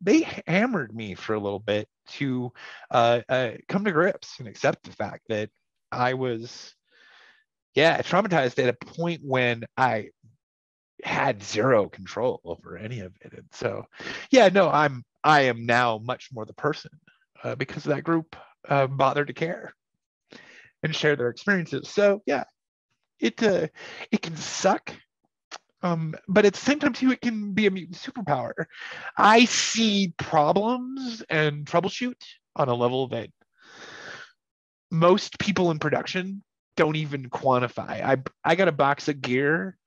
they hammered me for a little bit to come to grips and accept the fact that I was, traumatized at a point when I had zero control over any of it. And so, I am now much more the person because that group bothered to care and share their experiences. So it can suck, but at the same time too, it can be a mutant superpower. I see problems and troubleshoot on a level that most people in production don't even quantify. I got a box of gear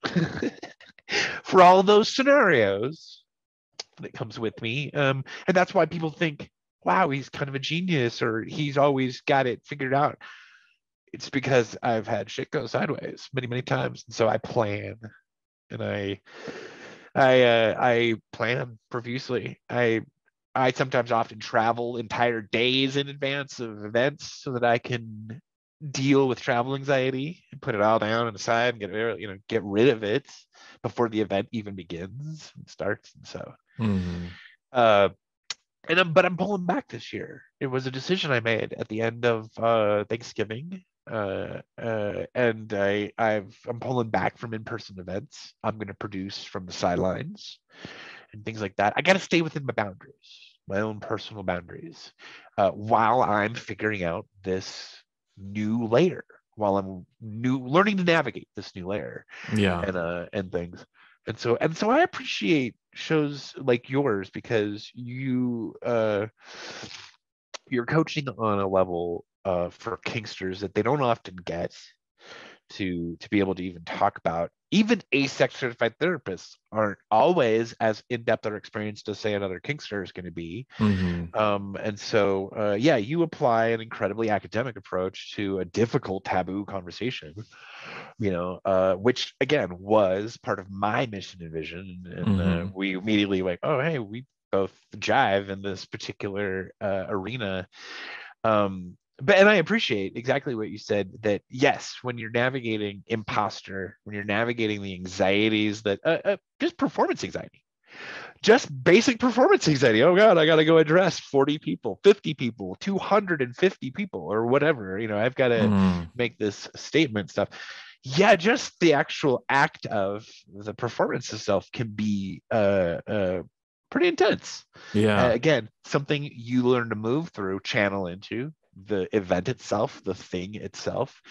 for all of those scenarios that comes with me, and that's why people think, wow, he's kind of a genius, or he's always got it figured out. It's because I've had shit go sideways many, many times. And so I plan, and I plan profusely. I sometimes often travel entire days in advance of events so that I can deal with travel anxiety and put it all down and aside and get rid of it before the event even begins and starts. And so, but I'm pulling back this year. It was a decision I made at the end of Thanksgiving. And I'm pulling back from in-person events. I'm going to produce from the sidelines and things like that. I got to stay within my boundaries. my own personal boundaries, while I'm figuring out this new layer, while I'm learning to navigate this new layer, Yeah. and things. And so I appreciate shows like yours, because you're coaching on a level for kinksters that they don't often get to be able to even talk about. Even ASEC certified therapists aren't always as in-depth or experienced as, say, another kinkster is going to be. And so yeah, you apply an incredibly academic approach to a difficult taboo conversation, which again was part of my mission and vision. And we immediately like, oh, hey, we both jive in this particular arena. And I appreciate exactly what you said, that yes, when you're navigating imposter, when you're navigating the anxieties that just performance anxiety, just basic performance anxiety. Oh God, I got to go address 40 people, 50 people, 250 people, or whatever. I've got to make this statement stuff. Yeah, just the actual act of the performance itself can be pretty intense. Yeah. Again, something you learn to move through, channel into the event itself, the thing itself.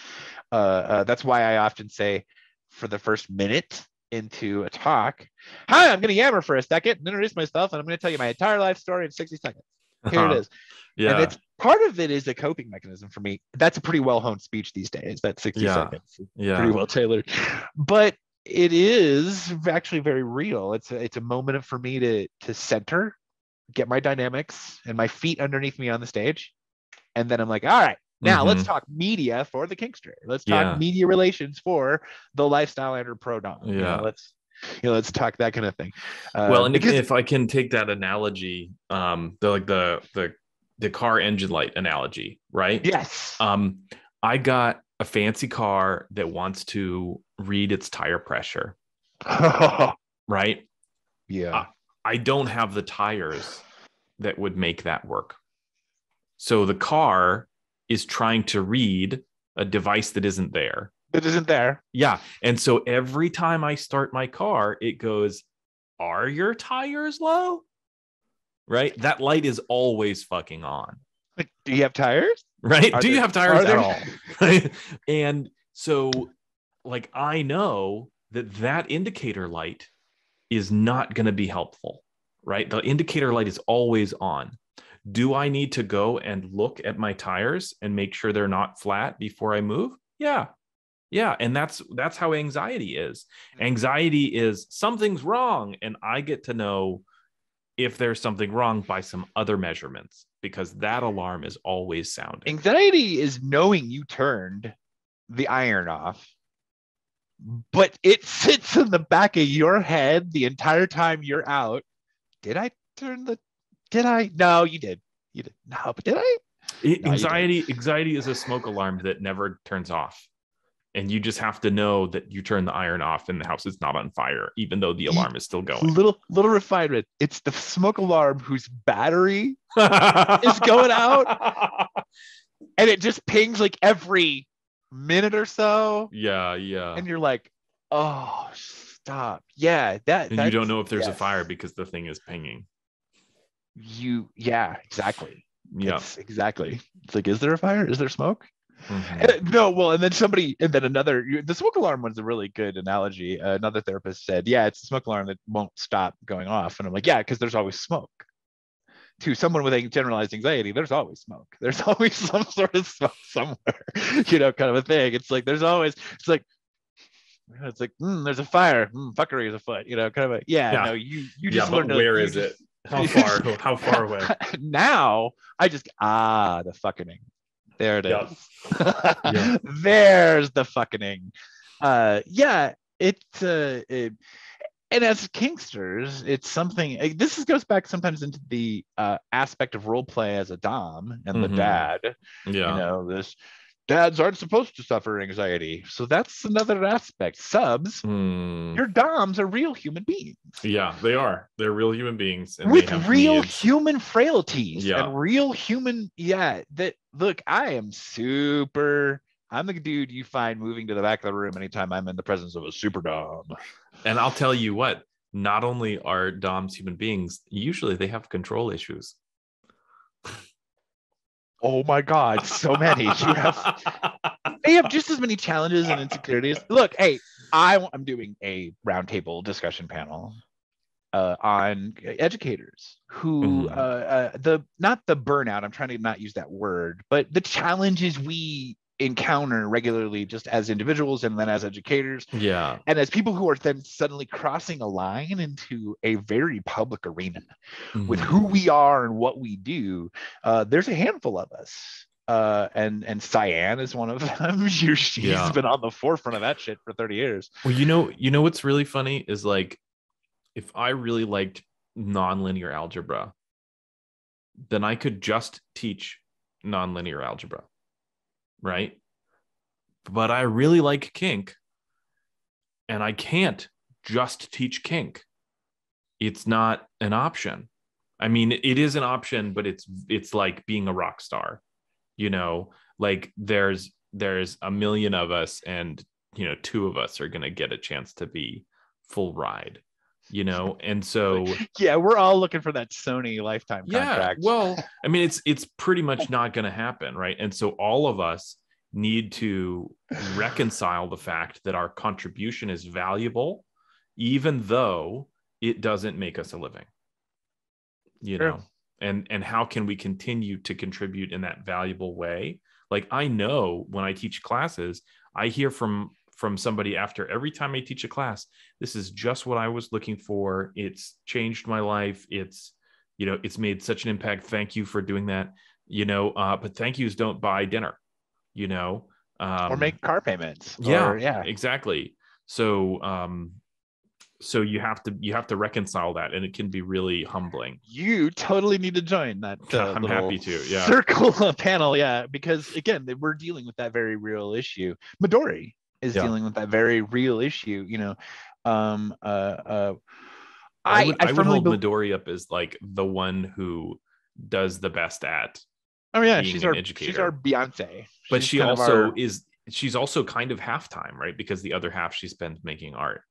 That's why I often say, for the first minute into a talk, hi, I'm going to yammer for a second and introduce myself, and I'm going to tell you my entire life story in 60 seconds. Here it is. Yeah. And it's part of it is a coping mechanism for me. That's a pretty well-honed speech these days. That 60 seconds, pretty well tailored. But it is actually very real. It's a moment for me to center, get my dynamics and my feet underneath me on the stage. And then I'm like, all right, now let's talk media for the kinkster. Let's talk media relations for the lifestyle and pro dom. Let's talk that kind of thing. Well, and because if I can take that analogy, the car engine light analogy, right? Yes. I got a fancy car that wants to read its tire pressure. Right? Yeah. I don't have the tires that would make that work. So the car is trying to read a device that isn't there. Yeah. And so every time I start my car, it goes, are your tires low? Right? That light is always fucking on. Like, do you have tires? Right? Do you have tires at all? Right? And so, like, I know that indicator light is not going to be helpful, right? The indicator light is always on. Do I need to go and look at my tires and make sure they're not flat before I move? Yeah. Yeah. And that's how anxiety is. Anxiety is something's wrong. And I get to know if there's something wrong by some other measurements, because that alarm is always sounding. Anxiety is knowing you turned the iron off, but it sits in the back of your head the entire time you're out. Did I? No, you did. No, but did I? Anxiety is a smoke alarm that never turns off. And you just have to know that you turn the iron off and the house is not on fire, even though the alarm is still going. Little refinement. It's the smoke alarm whose battery is going out. And it just pings like every minute or so. Yeah. And you're like, oh, stop. Yeah. And you don't know if there's a fire because the thing is pinging. Exactly. Yeah, exactly. It's like, is there a fire? Is there smoke? And then another, the smoke alarm one's a really good analogy. Another therapist said, yeah, it's a smoke alarm that won't stop going off. And I'm like, yeah, because there's always smoke. To someone with a generalized anxiety, there's always smoke. There's always some sort of smoke somewhere, kind of a thing. It's like, there's a fire, fuckery is afoot, kind of no, you just learned where is it? How far away? Now I just the fucking. There it is. Yeah. There's the fucking. And as kinksters, it's something. This goes back sometimes into the aspect of role play as a dom and the dad. Yeah. This dads aren't supposed to suffer anxiety, so that's another aspect. Subs, your doms are real human beings. Yeah, they are. They're real human beings and with real human frailties and real human. Look, I'm the dude you find moving to the back of the room anytime I'm in the presence of a super dom. And I'll tell you what, not only are doms human beings, usually they have control issues. Oh my God, so many. They have just as many challenges and insecurities. Look, hey, I'm doing a roundtable discussion panel on educators who not the burnout. I'm trying to not use that word, but the challenges we encounter regularly just as individuals and then as educators, Yeah. and as people who are then suddenly crossing a line into a very public arena with who we are and what we do. There's a handful of us. And Cyan is one of them. She's been on the forefront of that shit for 30 years. Well, what's really funny is like, if I really liked nonlinear algebra, then I could just teach nonlinear algebra, right? But I really like kink, and I can't just teach kink. It's not an option. I mean, it is an option, but it's like being a rock star, like there's a million of us, and two of us are going to get a chance to be full ride, and so yeah, we're all looking for that Sony lifetime contract. Well, I mean, it's pretty much not going to happen, right? And so all of us need to reconcile the fact that our contribution is valuable, even though it doesn't make us a living, Sure. and how can we continue to contribute in that valuable way? Like, I know when I teach classes, I hear from somebody after every time I teach a class, this is just what I was looking for. It's changed my life. It's made such an impact. Thank you for doing that. But thank yous don't buy dinner, or make car payments. Yeah, exactly. So you have to reconcile that, and it can be really humbling. You totally need to join that I'm happy to. Yeah. Circle panel. Yeah, because again, we're dealing with that very real issue. Midori is dealing with that very real issue. I would hold Midori up as like the one who does the best at being an educator. She's our Beyonce. But she's also kind of halftime, right? Because the other half she spends making art.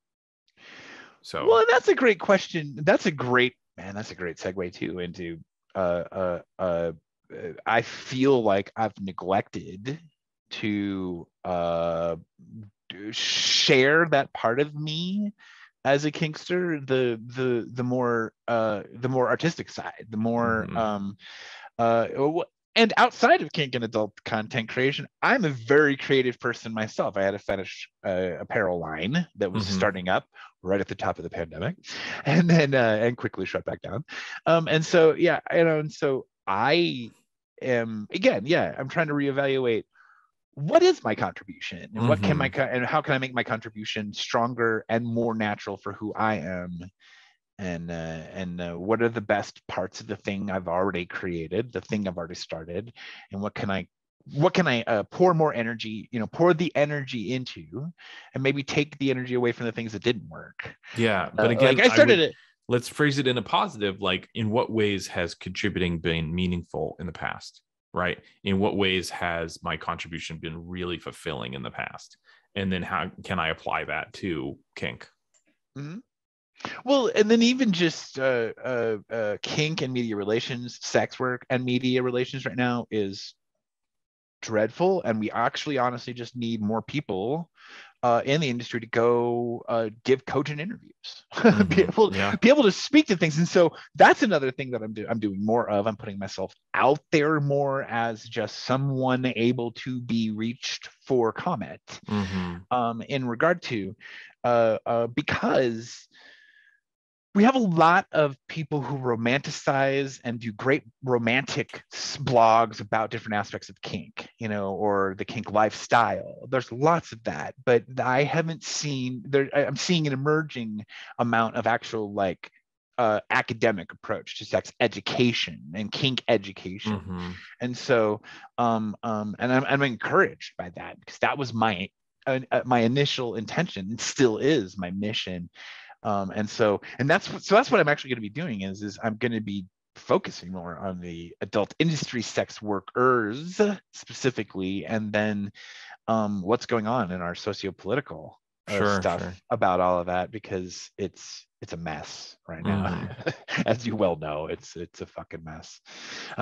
So, well, that's a great question. That's a great segue too into I feel like I've neglected to share that part of me as a kinkster, the more artistic side, the more and outside of kink and adult content creation, I'm a very creative person myself. I had a fetish apparel line that was starting up right at the top of the pandemic, and then and quickly shut back down. And so and so I am I'm trying to reevaluate what is my contribution, and what can and how can I make my contribution stronger and more natural for who I am. And what are the best parts of the thing I've already created, the thing I've already started, and what can I pour more energy, pour the energy into, and maybe take the energy away from the things that didn't work. Yeah, but again, I started it. Let's phrase it in a positive, like, in what ways has contributing been meaningful in the past, right? In what ways has my contribution been really fulfilling in the past? And then how can I apply that to kink? Mm-hmm. Well, and then even just kink and media relations, sex work and media relations right now is dreadful, and we actually honestly just need more people in the industry to go give cogent interviews, be able to speak to things. And so that's another thing that I'm doing more of. I'm putting myself out there more as just someone able to be reached for comment in regard to because we have a lot of people who romanticize and do great romantic blogs about different aspects of kink, or the kink lifestyle. There's lots of that, but I haven't seen there. I'm seeing an emerging amount of actual academic approach to sex education and kink education. And so, and I'm encouraged by that, because that was my initial intention, and still is my mission. And that's what I'm actually going to be doing is I'm going to be focusing more on the adult industry sex workers specifically, and then what's going on in our socio-political stuff about all of that, because it's a mess right now. As you well know, it's a fucking mess,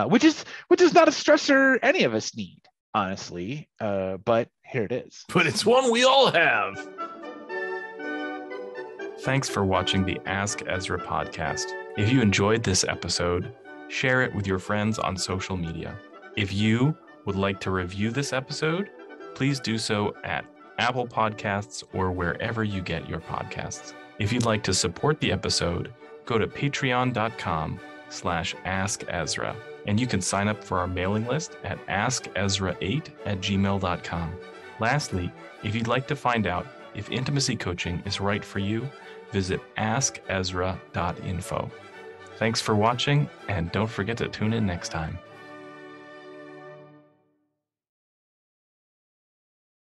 which is not a stressor any of us need, honestly, but here it is. But it's one we all have. Thanks for watching the Ask Ezra podcast. If you enjoyed this episode, share it with your friends on social media. If you would like to review this episode, please do so at Apple Podcasts or wherever you get your podcasts. If you'd like to support the episode, go to patreon.com/askezra, and you can sign up for our mailing list at askezra8@gmail.com. Lastly, if you'd like to find out if intimacy coaching is right for you, visit askezra.info. Thanks for watching, and don't forget to tune in next time.